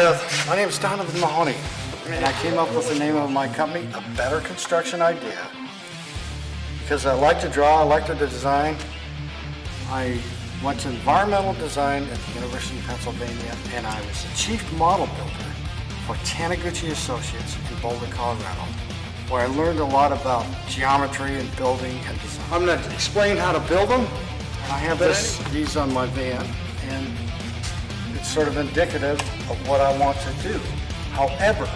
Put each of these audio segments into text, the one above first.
Yeah, my name is Donovan Mahoney, and I came up with the name of my company, A Better Construction Idea. Because I like to draw, I like to design. I went to environmental design at the University of Pennsylvania, and I was the chief model builder for Taniguchi Associates in Boulder, Colorado, where I learned a lot about geometry and building and design. I'm going to explain how to build them. I have these on my van, and it's sort of indicative of what I want to do. However,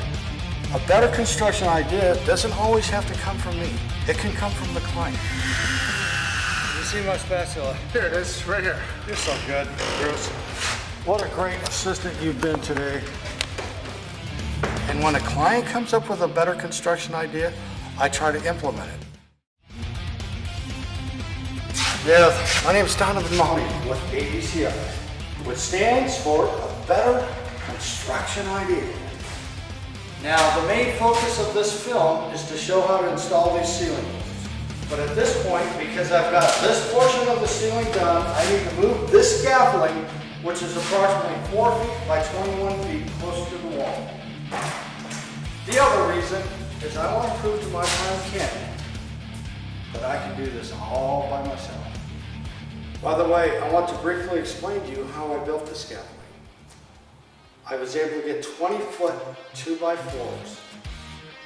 a better construction idea doesn't always have to come from me. It can come from the client. You see my spatula? Here it is, right here. You're so good, Bruce. What a great assistant you've been today. And when a client comes up with a better construction idea, I try to implement it. Yeah, my name is Donovan Mahoney with ABCI, which stands for A Better Construction Idea. Now, the main focus of this film is to show how to install these ceiling boards. But at this point, because I've got this portion of the ceiling done, I need to move this scaffolding, which is approximately 4 feet by 21 feet, closer to the wall. The other reason is I want to prove to my friend Ken that I can do this all by myself. By the way, I want to briefly explain to you how I built the scaffolding. I was able to get 20-foot 2x4s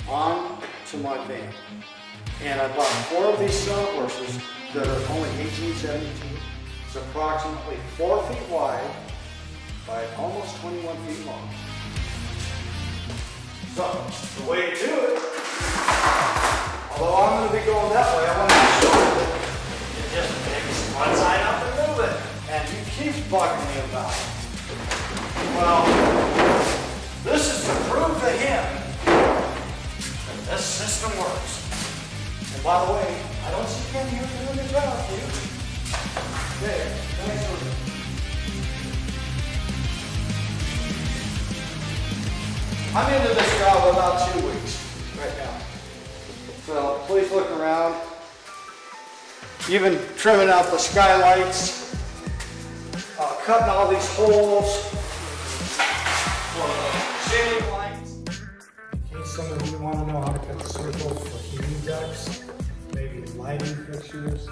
onto my van. And I bought 4 of these sawhorses that are only 1872. It's approximately 4 feet wide by almost 21 feet long. So, the way to do it, although I'm going to be going that way, I want to show you that you just mix one side up and move it. And he keeps bugging me about it. Well, this is to prove to him that this system works. And by the way, I don't see Ken here doing the job for you. There, thanks for it. I'm into this job about 2 weeks right now. So please look around. Even trimming out the skylights, cutting all these holes for the ceiling lights. In case some of you want to know how to cut circles for heating ducts, maybe lighting fixtures.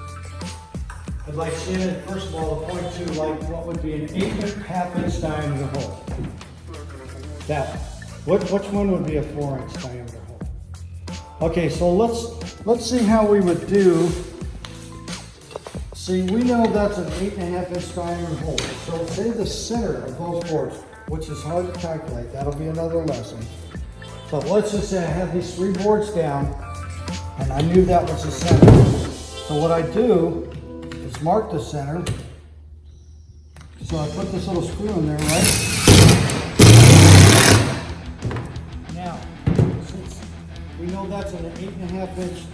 I'd like Shannon, first of all, to point to like what would be an 8.5 inch diameter hole. That. Which one would be a 4 inch diameter hole? Okay, so let's see how we would do. See, we know that's an 8.5 inch diameter hole. So say the center of those boards, which is hard to calculate, that'll be another lesson. But let's just say I have these 3 boards down, and I knew that was the center. So what I do is mark the center. So I put this little screw in there, right? Now, since we know that's an 8.5 inch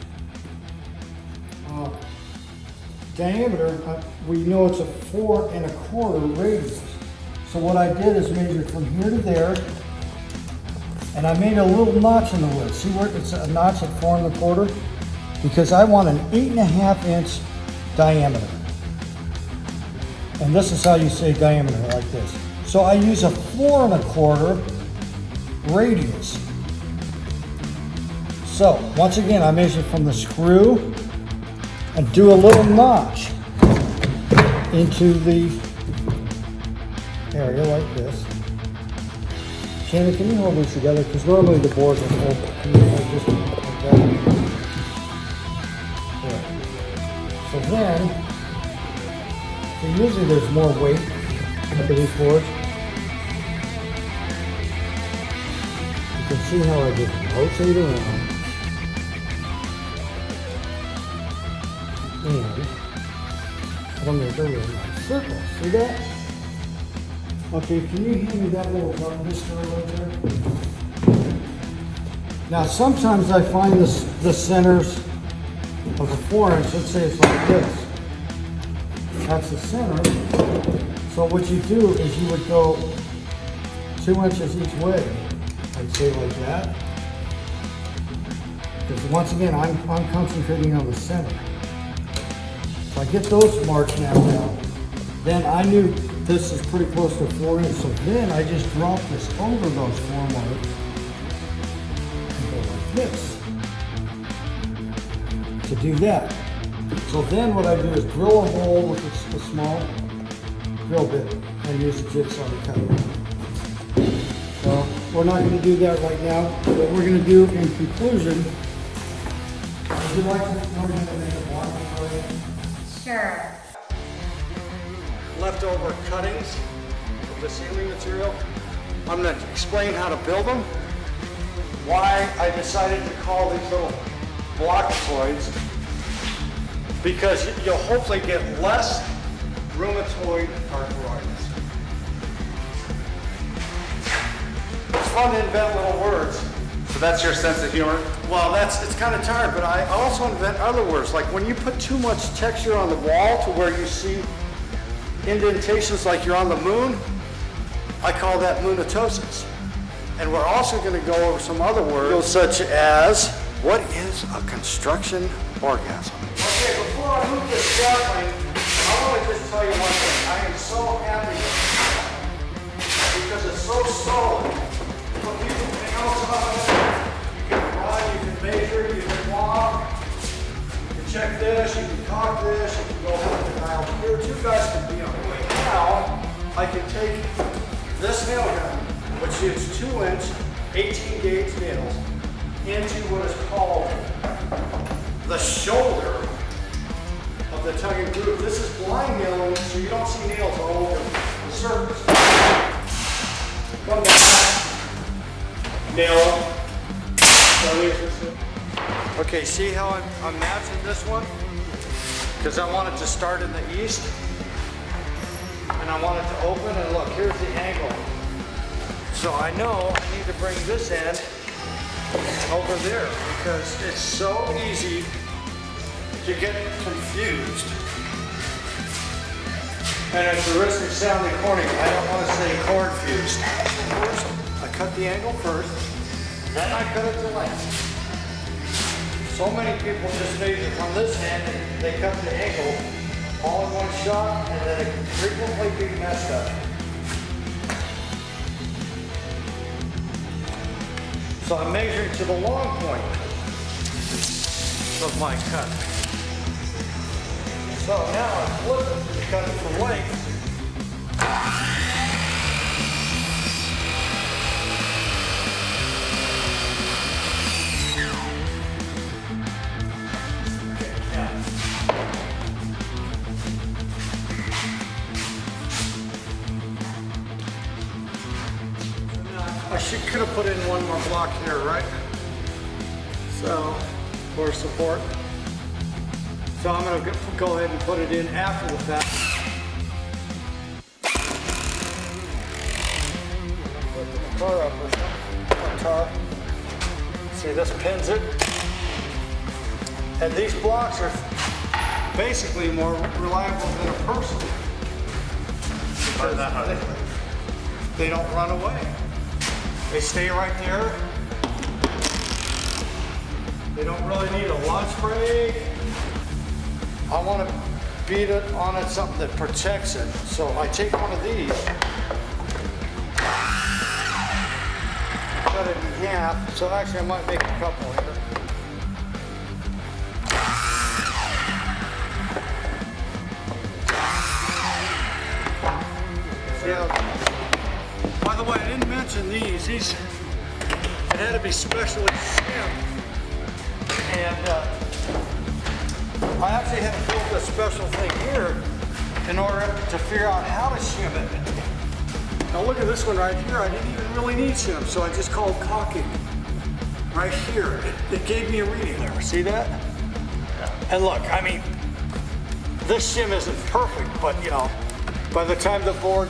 diameter, we know it's a 4 1/4 radius. So what I did is measure from here to there, and I made a little notch in the wood. See where it's a notch at 4 1/4? Because I want an 8.5 inch diameter. And this is how you say diameter, like this. So I use a 4 1/4 radius. So once again, I measure from the screw and do a little notch into the area like this. Shannon, can you hold these together? Because normally the boards are open. Can you hold this like that? There. So then, usually there's more weight under these boards. You can see how I just rotate around. And I'll make a really nice circle. See that? Okay, can you hand me that little button history right there? Now sometimes I find the centers of a 4 inch, let's say it's like this. That's the center. So what you do is you would go 2 inches each way. I'd say like that. Because once again, I'm concentrating on the center. So I get those marks now. Then I knew this is pretty close to 4 inches. So then I just drop this over those 4 marks and go like this to do that. So then what I do is drill a hole with a small drill bit and use the jigsaw to cut it. So we're not going to do that right now. What we're going to do in conclusion, would you like to make a block for you? Sure. Leftover cuttings of the ceiling material. I'm going to explain how to build them, why I decided to call these little blockatoids, because you'll hopefully get less rheumatoid arthritis. It's fun to invent little words. So that's your sense of humor? Well, it's kind of tired, but I also invent other words. Like when you put too much texture on the wall to where you see indentations like you're on the moon, I call that moonatosis. And we're also going to go over some other words, such as, what is a construction orgasm? Okay, before I move this scaffolding, I want to just tell you one thing. I am so happy because it's so solid. Put anything else on it. You can run, you can measure, you can walk. You can check this, you can cock this, you can go up the dial here. 2 guys can be on the way. Now, I can take this nail gun, which is 2-inch, 18-gauge nails, into what is called the shoulder of the tongue and groove. This is blind nailing, so you don't see nails all over the surface. Come back, nail. Okay, see how I'm matching this one? Because I want it to start in the east, and I want it to open, and look, here's the angle. So I know I need to bring this end over there because it's so easy to get confused. And at the risk of sounding corny, I don't want to say cornfused. First, I cut the angle first, then I cut it to length. So many people just measure from this end and they cut the angle all in one shot, and then it can frequently be messed up. So I'm measuring to the long point of my cut. So now I'm flipping to cut it for length. I could have put in one more block here, right? So, for support. So I'm going to go ahead and put it in after the fact. Put the tar up or tar. See, this pins it. And these blocks are basically more reliable than a person. Because they don't run away. They stay right there. They don't really need a lunch break. I want to beat it on it, something that protects it. So I take one of these, cut it in half. So actually I might make a couple here. Yeah. By the way, I didn't mention these. It had to be specially shimmed. And I actually had to build a special thing here in order to figure out how to shim it. Now look at this one right here. I didn't even really need shim, so I just called caulking. Right here. It gave me a reading there. See that? Yeah. And look, I mean, this shim isn't perfect, but you know, by the time the board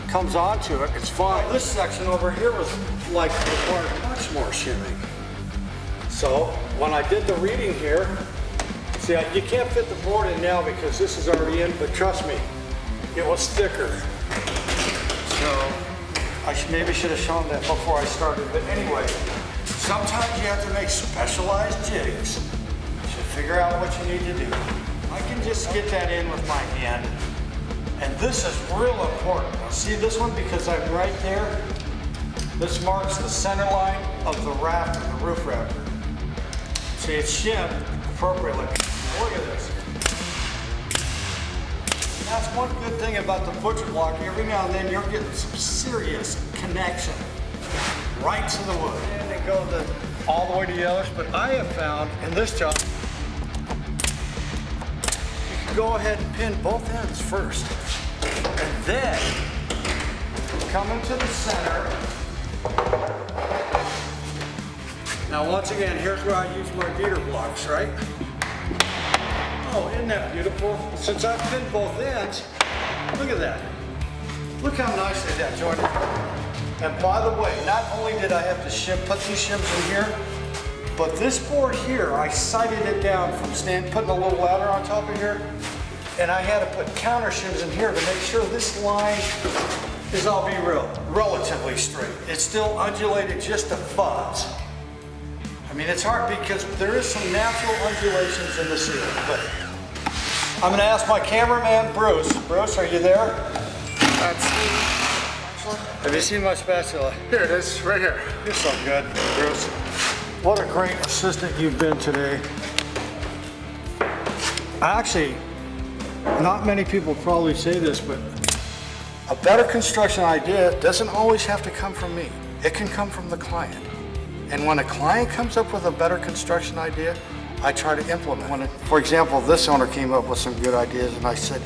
comes onto it, it's fine. This section over here was like required much more shimming. So when I did the reading here, see, you can't fit the board in now because this is already in, but trust me, it was thicker. So I maybe should have shown that before I started, but anyway, sometimes you have to make specialized jigs to figure out what you need to do. I can just get that in with my hand. And this is real important. Now see this one, because I'm right there? This marks the center line of the rafter, the roof rafter. See, it's shimmed appropriately. Look at this. That's one good thing about the butcher block. Every now and then you're getting some serious connection right to the wood. And they go all the way to the others, but I have found in this job, you can go ahead and pin both ends first. And then come into the center. Now once again, here's where I use my beater blocks, right? Oh, isn't that beautiful? Since I've pinned both ends, look at that. Look how nicely that jointed. And by the way, not only did I have to put these shims in here, but this board here, I sighted it down from putting a little ladder on top of here, and I had to put counter shims in here to make sure this line is, I'll be real, relatively straight. It's still undulated just a fuzz. I mean, it's hard because there is some natural undulations in the ceiling, but I'm gonna ask my cameraman, Bruce. Bruce, are you there? Have you seen my spatula? Here it is, right here. You're so good, Bruce. What a great assistant you've been today. Actually, not many people probably say this, but a better construction idea doesn't always have to come from me. It can come from the client. And when a client comes up with a better construction idea, I try to implement. For example, this owner came up with some good ideas and I said,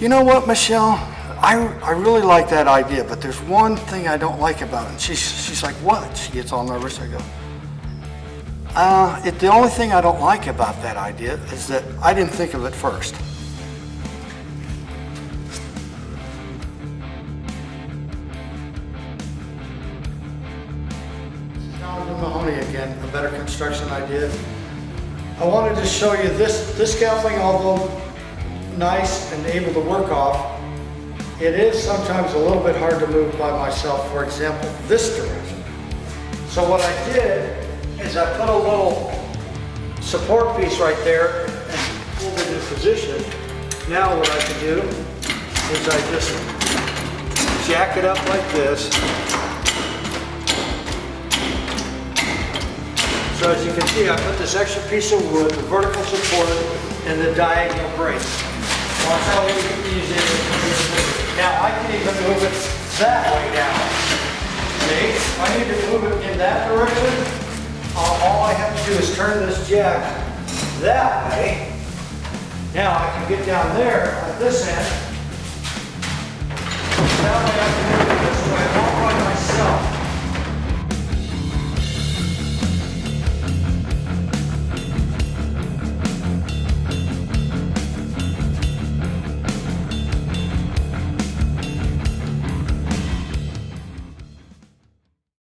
you know what, Michelle? I really like that idea, but there's one thing I don't like about it. And she's like, what? She gets all nervous. I go, the only thing I don't like about that idea is that I didn't think of it first. Donovan Mahoney again, a better construction idea. I wanted to show you this scaffolding, although nice and able to work off, it is sometimes a little bit hard to move by myself, for example, this direction. So what I did is I put a little support piece right there and hold it in position. Now what I can do is I just jack it up like this. So as you can see, I put this extra piece of wood, the vertical support, and the diagonal brace. Watch how easy it is. Now I can even move it that way now. See? If I need to move it in that direction, all I have to do is turn this jack that way. Now I can get down there at this end. That way I can move it this way all by myself.